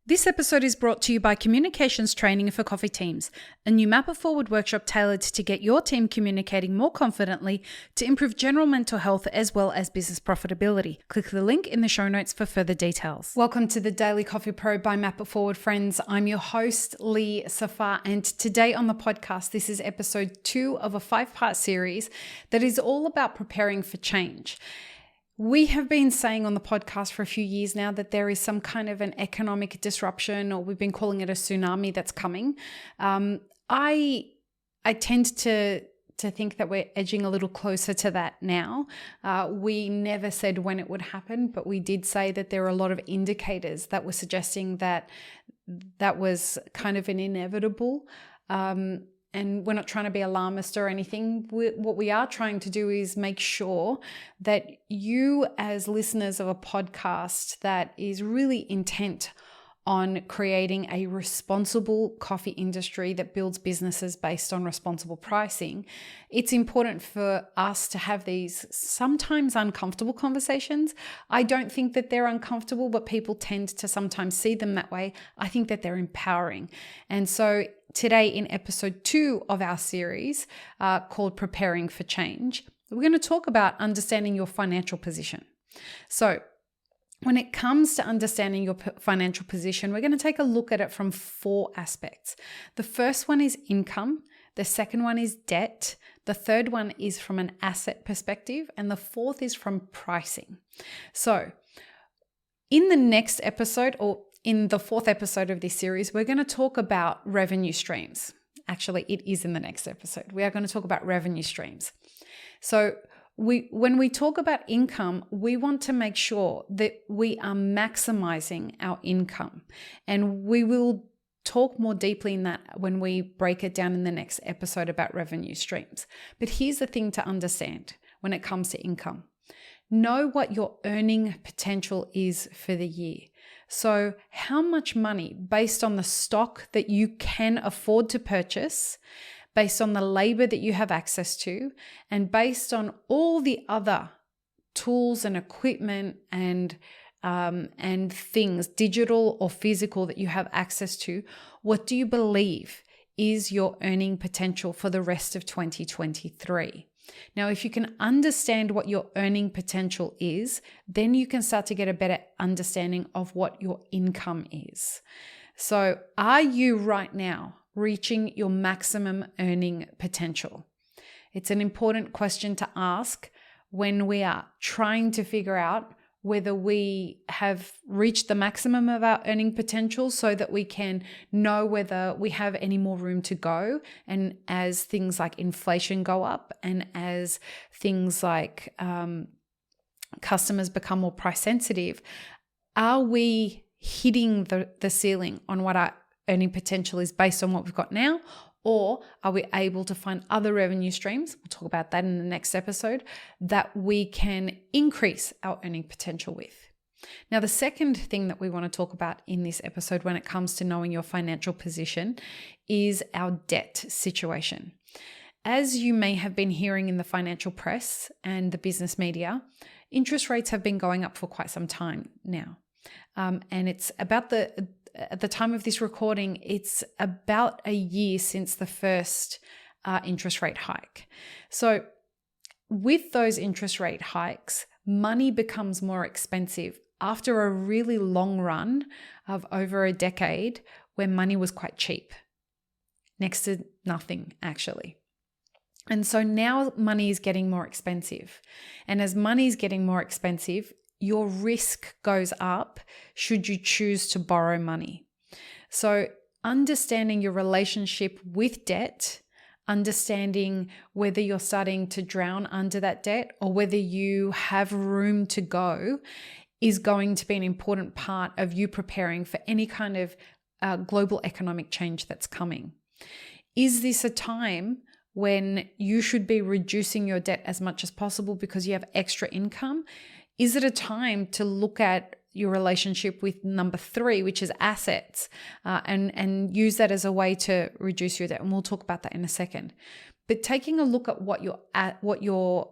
This episode is brought to you by Communications Training for Coffee Teams, a new Map It Forward workshop tailored to get your team communicating more confidently to improve general mental health as well as business profitability. Click the link in the show notes for further details. Welcome to the Daily Coffee Pro by Map It Forward, friends. I'm your host, Lee Safar, and today on the podcast, this is episode 2 of a 5-part series that is all about preparing for change. We have been saying on the podcast for a few years now that there is some kind of an economic disruption, or we've been calling it a tsunami that's coming. I tend to think that we're edging a little closer to that now. We never said when it would happen, but we did say that there are a lot of indicators that were suggesting that that was kind of an inevitable. And we're not trying to be alarmist or anything. What we are trying to do is make sure that you, as listeners of a podcast that is really intent on creating a responsible coffee industry that builds businesses based on responsible pricing, it's important for us to have these sometimes uncomfortable conversations. I don't think that they're uncomfortable, but people tend to sometimes see them that way. I think that they're empowering. And so today in episode 2 of our series called Preparing for Change, we're going to talk about understanding your financial position. So when it comes to understanding your financial position, we're going to take a look at it from 4 aspects. The first one is income. The second one is debt. The third one is from an asset perspective. And the fourth is from pricing. So in the next episode, or in the 4th episode of this series, we're going to talk about revenue streams. Actually, it is in the next episode. We are going to talk about revenue streams. So when we talk about income, we want to make sure that we are maximizing our income. And we will talk more deeply in that when we break it down in the next episode about revenue streams. But here's the thing to understand when it comes to income. Know what your earning potential is for the year. So how much money, based on the stock that you can afford to purchase, based on the labor that you have access to, and based on all the other tools and equipment and things, digital or physical, that you have access to, what do you believe is your earning potential for the rest of 2023? Now, if you can understand what your earning potential is, then you can start to get a better understanding of what your income is. So are you right now reaching your maximum earning potential? It's an important question to ask when we are trying to figure out whether we have reached the maximum of our earning potential, so that we can know whether we have any more room to go. And as things like inflation go up, and as things like customers become more price sensitive, are we hitting the ceiling on what our earning potential is based on what we've got now? Or are we able to find other revenue streams, we'll talk about that in the next episode, that we can increase our earning potential with? Now, the second thing that we want to talk about in this episode when it comes to knowing your financial position is our debt situation. As you may have been hearing in the financial press and the business media, interest rates have been going up for quite some time now. And it's about at the time of this recording, it's about a year since the first interest rate hike. So with those interest rate hikes, money becomes more expensive after a really long run of over a decade where money was quite cheap, next to nothing actually. And so now money is getting more expensive. And as money is getting more expensive, your risk goes up should you choose to borrow money. So understanding your relationship with debt, understanding whether you're starting to drown under that debt or whether you have room to go, is going to be an important part of you preparing for any kind of global economic change that's coming. Is this a time when you should be reducing your debt as much as possible because you have extra income? Is it a time to look at your relationship with number 3, which is assets, and use that as a way to reduce your debt? And we'll talk about that in a second. But taking a look at what your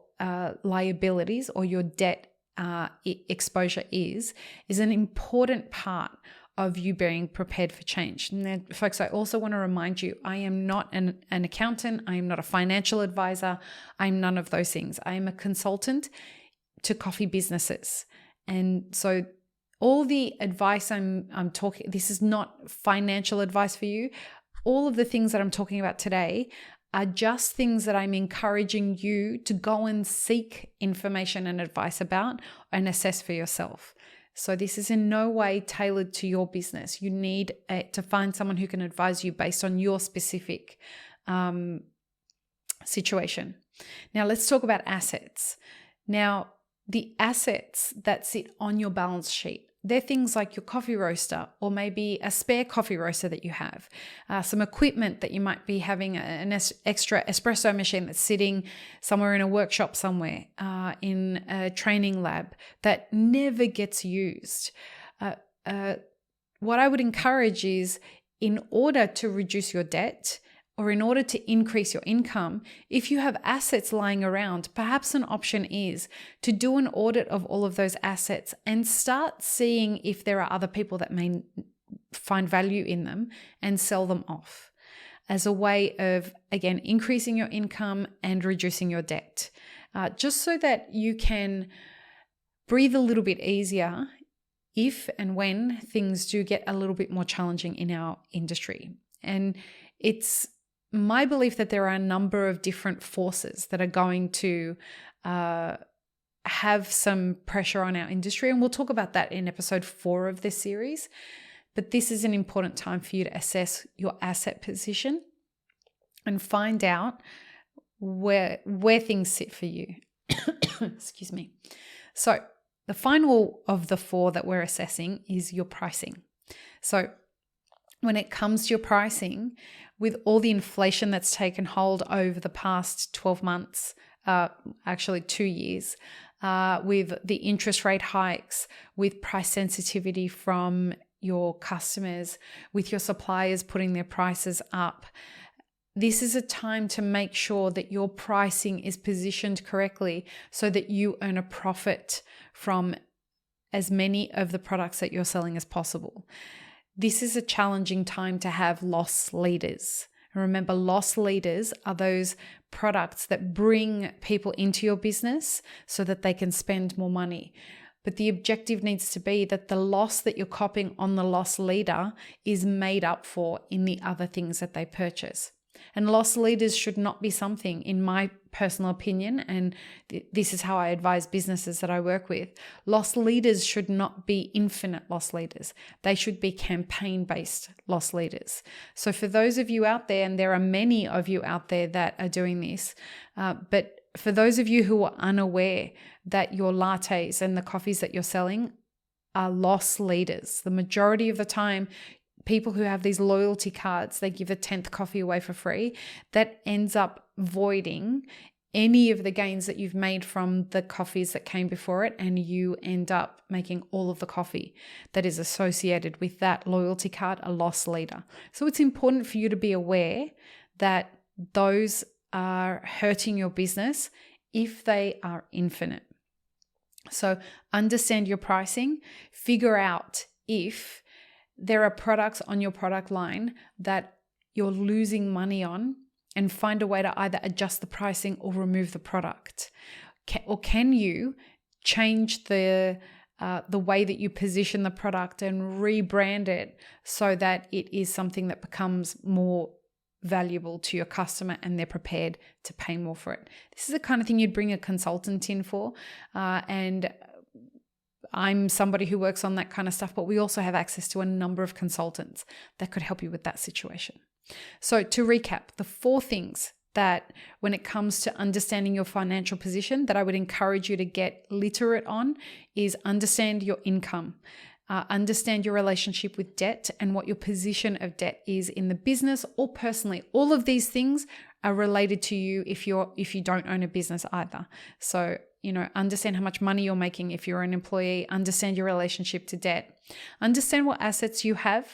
liabilities or your debt exposure is an important part of you being prepared for change. And then, folks, I also want to remind you, I am not an accountant. I am not a financial advisor. I'm none of those things. I am a consultant to coffee businesses. And so all the advice I'm talking, this is not financial advice for you. All of the things that I'm talking about today are just things that I'm encouraging you to go and seek information and advice about and assess for yourself. So this is in no way tailored to your business. You need to find someone who can advise you based on your specific situation. Now let's talk about assets. Now, the assets that sit on your balance sheet, they're things like your coffee roaster, or maybe a spare coffee roaster that you have, some equipment that you might be having, an extra espresso machine that's sitting somewhere in a workshop somewhere, in a training lab that never gets used. What I would encourage is, in order to reduce your debt, or in order to increase your income, if you have assets lying around, perhaps an option is to do an audit of all of those assets and start seeing if there are other people that may find value in them and sell them off as a way of, again, increasing your income and reducing your debt, just so that you can breathe a little bit easier if and when things do get a little bit more challenging in our industry. And it's my belief that there are a number of different forces that are going to have some pressure on our industry. And we'll talk about that in episode 4 of this series. But this is an important time for you to assess your asset position and find out where things sit for you. Excuse me. So the final of the 4 that we're assessing is your pricing. So when it comes to your pricing, with all the inflation that's taken hold over the past 12 months, actually 2 years, with the interest rate hikes, with price sensitivity from your customers, with your suppliers putting their prices up, this is a time to make sure that your pricing is positioned correctly so that you earn a profit from as many of the products that you're selling as possible. This is a challenging time to have loss leaders. Remember, loss leaders are those products that bring people into your business so that they can spend more money. But the objective needs to be that the loss that you're copying on the loss leader is made up for in the other things that they purchase. And loss leaders should not be something, in my personal opinion, and this is how I advise businesses that I work with, loss leaders should not be infinite loss leaders. They should be campaign-based loss leaders. So for those of you out there, and there are many of you out there that are doing this, but for those of you who are unaware that your lattes and the coffees that you're selling are loss leaders, the majority of the time, people who have these loyalty cards, they give a 10th coffee away for free, that ends up voiding any of the gains that you've made from the coffees that came before it, and you end up making all of the coffee that is associated with that loyalty card a loss leader. So it's important for you to be aware that those are hurting your business if they are infinite. So understand your pricing, figure out if there are products on your product line that you're losing money on, and find a way to either adjust the pricing or remove the product. Can you change the way that you position the product and rebrand it so that it is something that becomes more valuable to your customer and they're prepared to pay more for it? This is the kind of thing you'd bring a consultant in for, and I'm somebody who works on that kind of stuff, but we also have access to a number of consultants that could help you with that situation. So to recap, the 4 things that when it comes to understanding your financial position that I would encourage you to get literate on is understand your income, understand your relationship with debt and what your position of debt is in the business or personally. All of these things are related to you if you don't own a business either. So understand how much money you're making if you're an employee, understand your relationship to debt, understand what assets you have,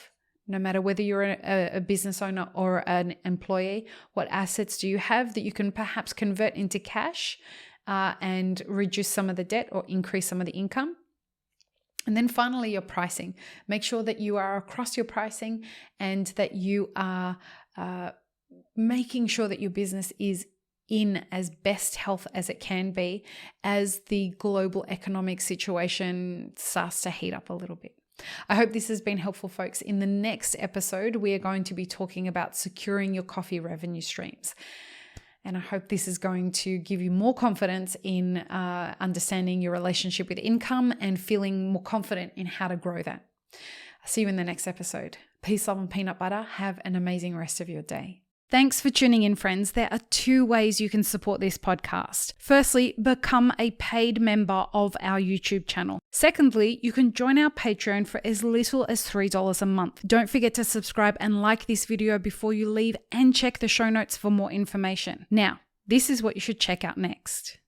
no matter whether you're a business owner or an employee. What assets do you have that you can perhaps convert into cash and reduce some of the debt or increase some of the income? And then finally, your pricing. Make sure that you are across your pricing and that you are making sure that your business is in as best health as it can be as the global economic situation starts to heat up a little bit. I hope this has been helpful, folks. In the next episode, we are going to be talking about securing your coffee revenue streams. And I hope this is going to give you more confidence in understanding your relationship with income and feeling more confident in how to grow that. I'll see you in the next episode. Peace, love, and peanut butter. Have an amazing rest of your day. Thanks for tuning in, friends. There are 2 ways you can support this podcast. Firstly, become a paid member of our YouTube channel. Secondly, you can join our Patreon for as little as $3 a month. Don't forget to subscribe and like this video before you leave, and check the show notes for more information. Now, this is what you should check out next.